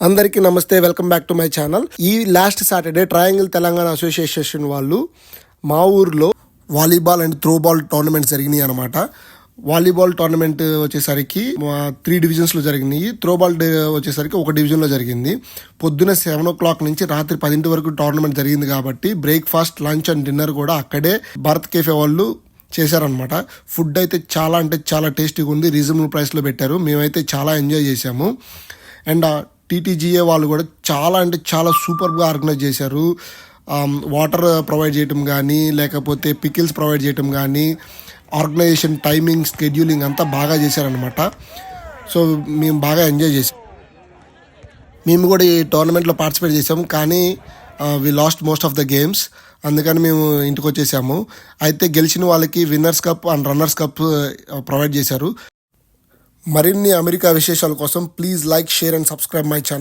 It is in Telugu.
అందరికీ నమస్తే, welcome back to my channel. ఈ last Saturday triangle Telangana association వాళ్ళు మా ఊర్లో వాలీబాల్ అండ్ త్రోబాల్ టోర్నమెంట్ జరిగినాయి అనమాట. వాలీబాల్ టోర్నమెంట్ వచ్చేసరికి 3 డివిజన్స్లో జరిగినాయి. త్రోబాల్ వచ్చేసరికి 1 డివిజన్లో జరిగింది. పొద్దున 7 o'clock నుంచి రాత్రి 10 వరకు టోర్నమెంట్ జరిగింది కాబట్టి బ్రేక్ఫాస్ట్, లంచ్ అండ్ డిన్నర్ కూడా అక్కడే భారత్ కేఫే వాళ్ళు చేశారనమాట. ఫుడ్ అయితే చాలా అంటే చాలా టేస్టీగా ఉంది, రీజనబుల్ ప్రైస్లో పెట్టారు. మేమైతే చాలా ఎంజాయ్ చేసాము. అండ్ టీటీజీఏ వాళ్ళు కూడా చాలా అంటే చాలా సూపర్గా ఆర్గనైజ్ చేశారు. వాటర్ ప్రొవైడ్ చేయటం కానీ, లేకపోతే పికిల్స్ ప్రొవైడ్ చేయటం కానీ, ఆర్గనైజేషన్, టైమింగ్, స్కెడ్యూలింగ్ అంతా బాగా చేశారనమాట. సో మేము బాగా ఎంజాయ్ చేసాం. మేము కూడా ఈ టోర్నమెంట్లో పార్టిసిపేట్ చేసాము, కానీ we lost most of the games. అందుకని మేము ఇంటికి వచ్చేసాము. అయితే గెలిచిన వాళ్ళకి winners cup and runners cup provide చేశారు. మరిన్ని అమెరికా విశేషాల కోసం please like, share and subscribe my channel.